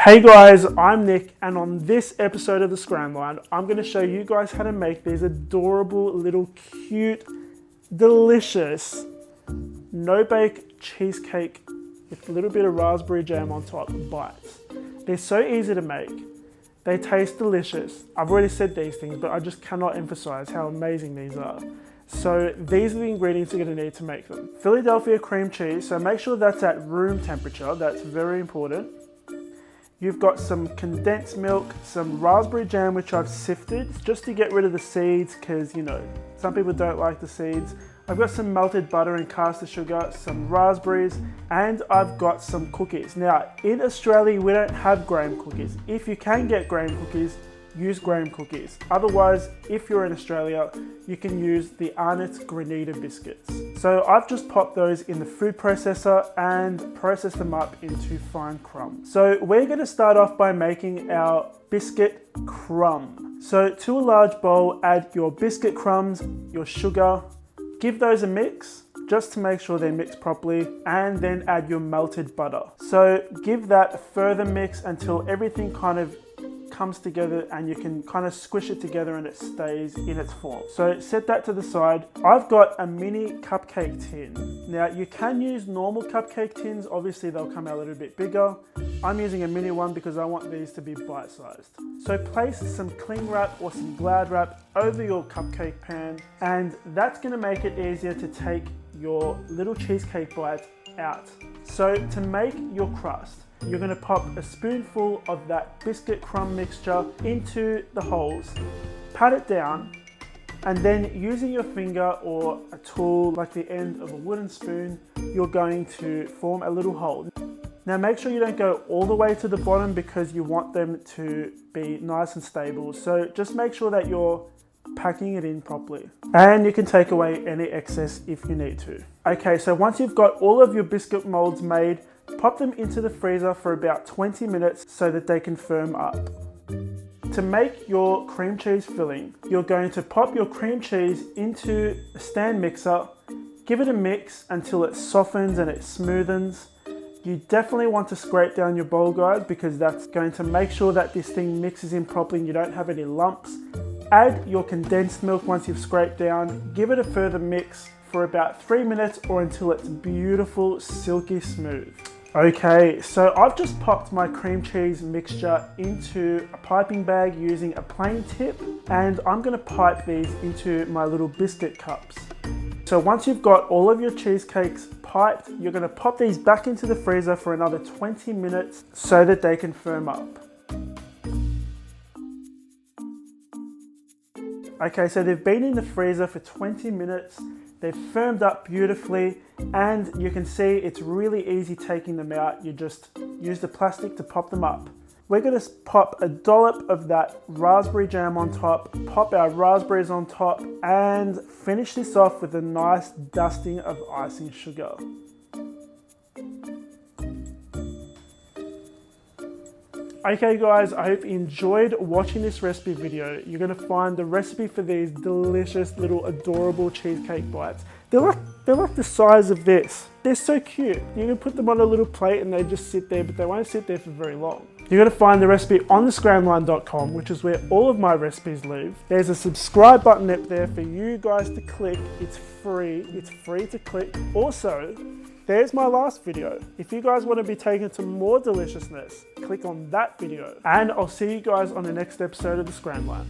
Hey guys, I'm Nick, and on this episode of the Scran line, I'm going to show you guys how to make these adorable little cute, delicious, no-bake cheesecake with a little bit of raspberry jam on top bites. They're so easy to make. They taste delicious. I've already said these things, but I just cannot emphasize how amazing these are. So these are the ingredients you're going to need to make them. Philadelphia cream cheese, so make sure that's at room temperature. That's very important. You've got some condensed milk, some raspberry jam which I've sifted just to get rid of the seeds because, you know, some people don't like the seeds. I've got some melted butter and caster sugar, some raspberries, and I've got some cookies. Now, in Australia, we don't have graham cookies. If you can get graham cookies, use graham cookies. Otherwise, if you're in Australia, you can use the Arnott's Granita biscuits. So I've just popped those in the food processor and processed them up into fine crumbs. So we're going to start off by making our biscuit crumb. So to a large bowl, add your biscuit crumbs, your sugar, give those a mix just to make sure they mix properly, and then add your melted butter. So give that a further mix until everything kind of comes together and you can kind of squish it together and it stays in its form. So set that to the side. I've got a mini cupcake tin. Now you can use normal cupcake tins, obviously they'll come out a little bit bigger. I'm using a mini one because I want these to be bite-sized. So place some cling wrap or some Glad wrap over your cupcake pan, and that's going to make it easier to take your little cheesecake bites out. So to make your crust, you're going to pop a spoonful of that biscuit crumb mixture into the holes, pat it down, and then using your finger or a tool like the end of a wooden spoon, you're going to form a little hole. Now make sure you don't go all the way to the bottom because you want them to be nice and stable. So just make sure that you're packing it in properly. And you can take away any excess if you need to. Okay, so once you've got all of your biscuit molds made, pop them into the freezer for about 20 minutes so that they can firm up. To make your cream cheese filling, you're going to pop your cream cheese into a stand mixer, give it a mix until it softens and it smoothens. You definitely want to scrape down your bowl, guys, because that's going to make sure that this thing mixes in properly and you don't have any lumps. Add your condensed milk once you've scraped down, give it a further mix for about 3 minutes or until it's beautiful, silky smooth. Okay, so I've just popped my cream cheese mixture into a piping bag using a plain tip, and I'm going to pipe these into my little biscuit cups. So once you've got all of your cheesecakes piped, you're going to pop these back into the freezer for another 20 minutes so that they can firm up. Okay, so they've been in the freezer for 20 minutes. They've firmed up beautifully, and you can see it's really easy taking them out. You just use the plastic to pop them up. We're going to pop a dollop of that raspberry jam on top, pop our raspberries on top, and finish this off with a nice dusting of icing sugar. Okay guys, I hope you enjoyed watching this recipe video. You're going to find the recipe for these delicious little adorable cheesecake bites. They're like the size of this. They're so cute. You can put them on a little plate and they just sit there, but they won't sit there for very long. You're going to find the recipe on thescranline.com, which is where all of my recipes live. There's a subscribe button up there for you guys to click. It's free. It's free to click. Also, there's my last video. If you guys want to be taken to more deliciousness, click on that video. And I'll see you guys on the next episode of the Scran Line.